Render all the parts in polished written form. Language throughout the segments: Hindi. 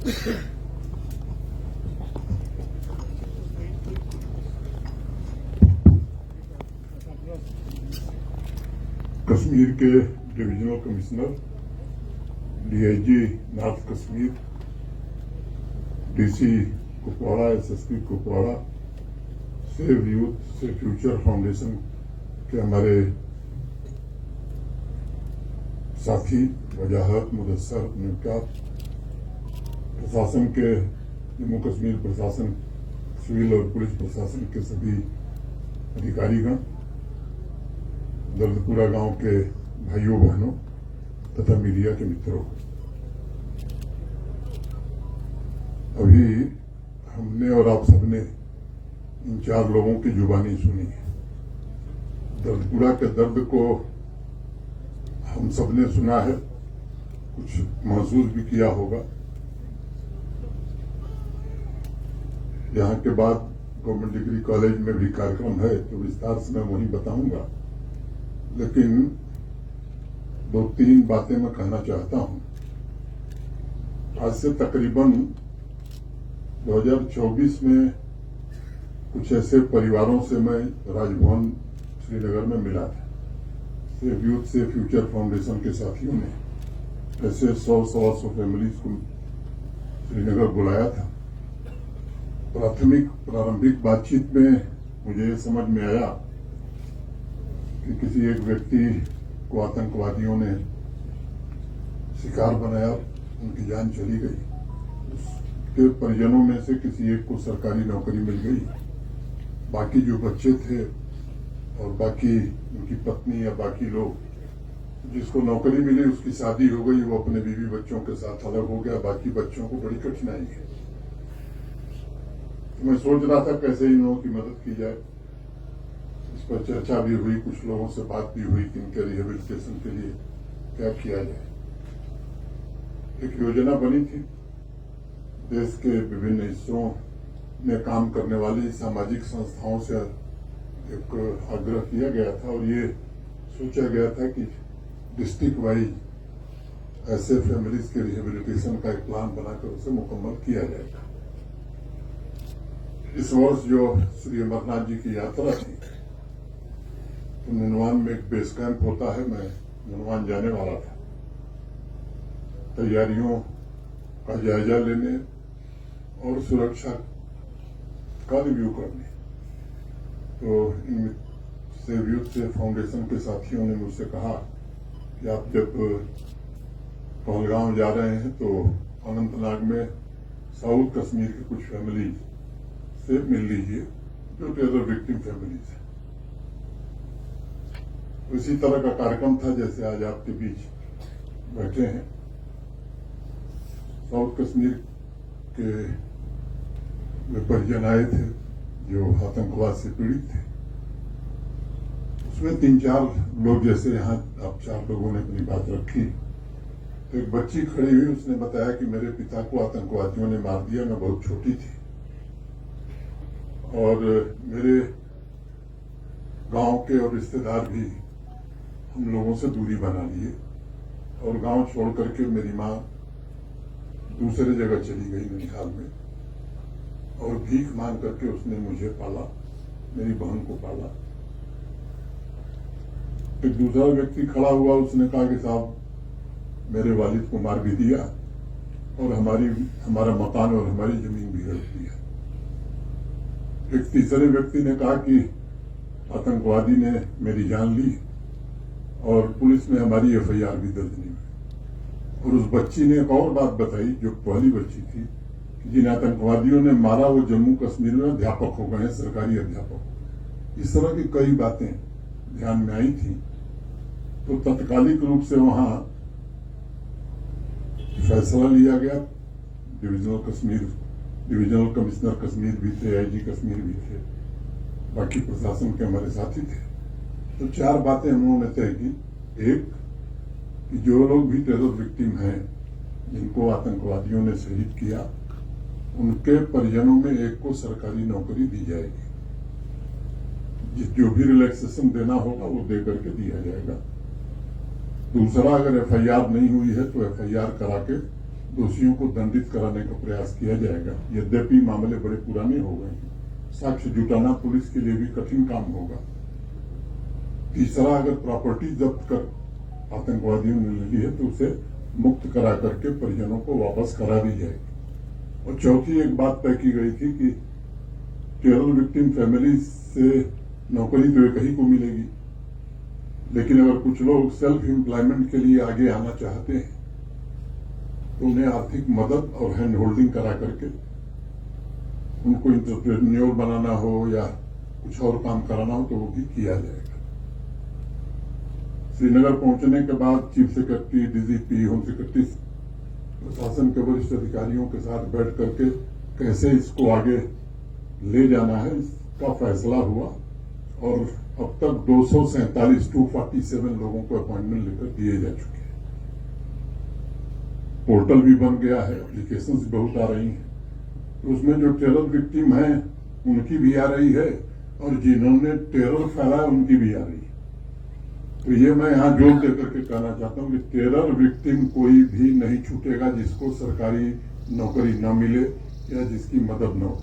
कश्मीर के divisional commissioner, DIG north Kashmir, DC Kupwara, SSP Kupwara, save youth से फ्यूचर फाउंडेशन के हमारे साथी वजाहत, मुदस्सर, निकात, प्रशासन के जम्मू कश्मीर प्रशासन, सिविल और पुलिस प्रशासन के सभी अधिकारीगण, दर्दपुरा गांव के भाइयों बहनों तथा मीडिया के मित्रों, अभी हमने और आप सबने इन 4 लोगों की जुबानी सुनी है। दर्दपुरा के दर्द को हम सबने सुना है, कुछ महसूस भी किया होगा। यहाँ के बाद गवर्नमेंट डिग्री कॉलेज में भी कार्यक्रम है, तो विस्तार से मैं वहीं बताऊंगा, लेकिन 2-3 बातें मैं कहना चाहता हूं। आज से तकरीबन 2024 में कुछ ऐसे परिवारों से मैं राजभवन श्रीनगर में मिला था। सेव यूथ से फ्यूचर फाउंडेशन के साथियों ने ऐसे 100-125 फैमिलीज को श्रीनगर बुलाया था। प्रारंभिक बातचीत में मुझे समझ में आया कि किसी एक व्यक्ति को आतंकवादियों ने शिकार बनाया, उनकी जान चली गई। उसके परिजनों में से किसी एक को सरकारी नौकरी मिल गई, बाकी जो बच्चे थे और बाकी उनकी पत्नी या बाकी लोग, जिसको नौकरी मिली उसकी शादी हो गई, वो अपने बीवी बच्चों के साथ अलग हो गया, बाकी बच्चों को बड़ी कठिनाई है। तो मैं सोच रहा था कैसे इन लोगों की मदद की जाए। इस पर चर्चा भी हुई, कुछ लोगों से बात भी हुई कि इनके रिहेबिलिटेशन के लिए क्या किया जाए। एक योजना बनी थी, देश के विभिन्न हिस्सों में काम करने वाली सामाजिक संस्थाओं से एक आग्रह किया गया था और ये सोचा गया था कि डिस्ट्रिक्ट वाइज ऐसे फैमिलीज के रिहेबिलिटेशन का एक प्लान बनाकर उसे मुकम्मल किया जाएगा। इस वर्ष जो श्री अमरनाथ जी की यात्रा थी, तो ननवान में एक बेस कैंप होता है, मैं ननवान जाने वाला था तैयारियों का जायजा लेने और सुरक्षा का रिव्यू करने। तो इन सेव यूथ से फाउंडेशन के साथियों ने मुझसे कहा कि आप जब पहलगाम जा रहे हैं तो अनंतनाग में साउथ कश्मीर की कुछ फैमिली से मिल लीजिए जो टेरर विक्टिम फैमिलीज है। इसी तरह का कार्यक्रम था जैसे आज आपके बीच बैठे हैं। साउथ कश्मीर के परिजन आए थे जो आतंकवाद से पीड़ित थे। उसमें 3-4 लोग, जैसे यहाँ आप 4 लोगों ने अपनी बात रखी, तो एक बच्ची खड़ी हुई, उसने बताया कि मेरे पिता को आतंकवादियों ने मार दिया, मैं बहुत छोटी थी और मेरे गांव के और रिश्तेदार भी हम लोगों से दूरी बना लिए और गांव छोड़ करके मेरी माँ दूसरे जगह चली गई ननिहाल में, और भीख मांग करके उसने मुझे पाला, मेरी बहन को पाला। एक दूसरा व्यक्ति खड़ा हुआ, उसने कहा कि साहब मेरे वालिद को मार भी दिया और हमारा मकान और हमारी जमीन भी हड़प दिया। एक तीसरे व्यक्ति ने कहा कि आतंकवादी ने मेरी जान ली और पुलिस में हमारी एफआईआर भी दर्ज नहीं हुई। और उस बच्ची ने एक और बात बताई, जो पहली बच्ची थी, कि जिन आतंकवादियों ने मारा वो जम्मू कश्मीर में अध्यापक हो गए हैं, सरकारी अध्यापक। इस तरह की कई बातें ध्यान में आई थी। तो तत्कालिक रूप से वहां फैसला लिया गया। डिविजनल कमिश्नर कश्मीर भी थे, आईजी कश्मीर भी थे, बाकी प्रशासन के हमारे साथी थे। तो 4 बातें हम लोगों ने तय की। एक, कि जो लोग भी टेरर विक्टिम हैं, जिनको आतंकवादियों ने शहीद किया, उनके परिजनों में एक को सरकारी नौकरी दी जाएगी। जो भी रिलैक्सेशन देना होगा वो दे करके दिया जाएगा। दूसरा, अगर एफआईआर नहीं हुई है तो एफआईआर करा के दोषियों को दंडित कराने का प्रयास किया जाएगा। यद्यपि मामले बड़े पुराने हो गए हैं, साक्ष्य जुटाना पुलिस के लिए भी कठिन काम होगा। तीसरा, अगर प्रॉपर्टी जब्त कर आतंकवादियों ने ले ली है तो उसे मुक्त करा करके परिजनों को वापस करा दी जाएगी। और चौथी एक बात तय की गई थी कि टेरर विक्टिम फैमिली से नौकरी तो एक ही को मिलेगी, लेकिन अगर कुछ लोग सेल्फ एम्प्लॉयमेंट के लिए आगे आना चाहते हैं तो उन्हें आर्थिक मदद और हैंड होल्डिंग करा करके उनको एंटरप्रेन्योर बनाना हो या कुछ और काम कराना हो तो वो भी किया जाएगा। श्रीनगर पहुंचने के बाद chief secretary, DGP, home secretary, प्रशासन के वरिष्ठ अधिकारियों के साथ बैठ करके कैसे इसको आगे ले जाना है इसका फैसला हुआ और अब तक 247 लोगों को अपॉइंटमेंट लेटर दिए जा चुके हैं। पोर्टल भी बन गया है, एप्लीकेशंस बहुत आ रही हैं, तो उसमें जो टेरर विक्टिम हैं उनकी भी आ रही है और जिन्होंने टेरर फैलाया उनकी भी आ रही है। तो ये मैं यहाँ जोर देकर के कहना चाहता हूँ कि टेरर विक्टिम कोई भी नहीं छूटेगा जिसको सरकारी नौकरी न मिले या जिसकी मदद न हो,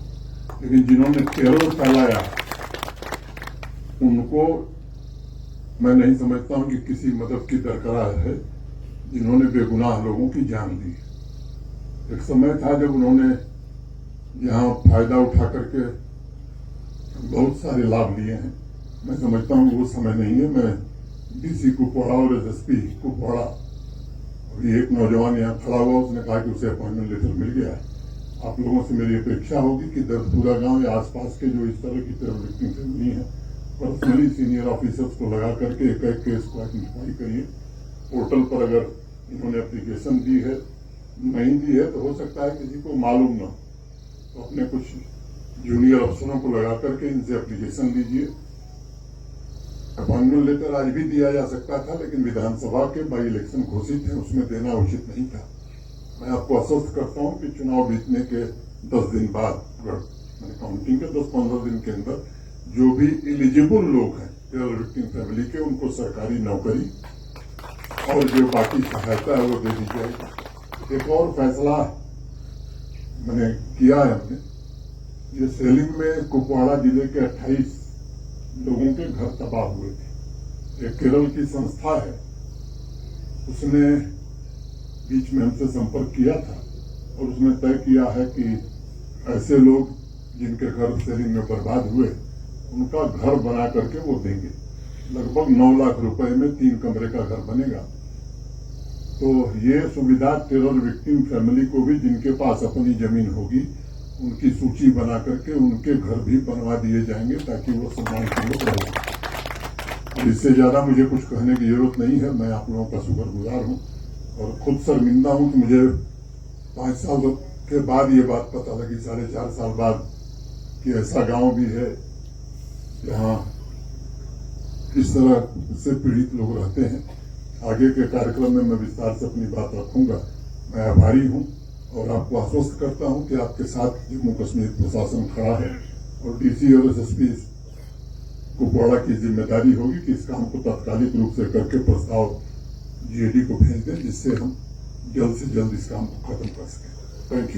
लेकिन जिन्होंने टेरर फैलाया उनको मैं नहीं समझता हूं कि किसी मदद की दरकार है, जिन्होंने बेगुनाह लोगों की जान ली। एक समय था जब उन्होंने यहां फायदा उठा करके बहुत सारे लाभ लिए हैं। मैं समझता हूं वो समय नहीं है। मैं डीसी कुपवाड़ा और एसएसपी कुपवाड़ा, अभी एक नौजवान यहाँ खड़ा हुआ, उसने कहा कि उसे अपॉइंटमेंट लेटर मिल गया है। आप लोगों से मेरी अपेक्षा होगी कि दर्दपुरा गांव या आसपास के जो इस तरह की टेरर विक्टिम फैमिली है, पर्सनली सीनियर ऑफिसर्स को लगा करके एक एक केस को आइडेंटिफाई करिए। पोर्टल पर अगर इन्होंने एप्लीकेशन दी है, नहीं दी है, तो हो सकता है किसी को मालूम न हो, तो अपने कुछ जूनियर अफसरों को लगा करके इनसे एप्लीकेशन लीजिए। अपॉइंटमेंट लेटर आज भी दिया जा सकता था, लेकिन विधानसभा के बाई इलेक्शन घोषित है, उसमें देना उचित नहीं था। मैं आपको आश्वस्त करता हूं कि चुनाव जीतने के 10 दिन बाद, मैंने काउंटिंग के 10-15 दिन के अंदर जो भी एलिजिबल लोग हैं टेरर विक्टिम फैमिली के, उनको सरकारी नौकरी और जो बाकी सहायता है वो दे दी जाएगी। एक और फैसला मैंने किया है, हमने ये सेलिंग में कुपवाड़ा जिले के 28 लोगों के घर तबाह हुए थे। एक केरल की संस्था है, उसने बीच में हमसे संपर्क किया था और उसने तय किया है कि ऐसे लोग जिनके घर सेलिंग में बर्बाद हुए उनका घर बना करके वो देंगे। लगभग 9 लाख रुपए में 3 कमरे का घर बनेगा। तो ये सुविधा टेरर विक्टिम फैमिली को भी, जिनके पास अपनी जमीन होगी, उनकी सूची बना करके उनके घर भी बनवा दिए जाएंगे ताकि वो सम्मानपूर्वक रहे। इससे ज्यादा मुझे कुछ कहने की जरूरत नहीं है। मैं आप लोगों का शुक्रगुजार हूं और खुद शर्मिंदा हूं कि मुझे 5 साल के बाद ये बात पता लगी, 4.5 साल बाद, कि ऐसा गांव भी है जहां इस तरह से पीड़ित लोग रहते हैं। आगे के कार्यक्रम में मैं विस्तार से अपनी बात रखूंगा। मैं आभारी हूं और आपको आश्वस्त करता हूं कि आपके साथ जम्मू कश्मीर प्रशासन खड़ा है और डीसी और एसएसपी कुपवाड़ा की जिम्मेदारी होगी कि इस काम को तात्कालिक रूप से करके प्रस्ताव जीएडी को भेज दें, जिससे हम जल्द से जल्द इस काम को खत्म कर सकें। Thank you.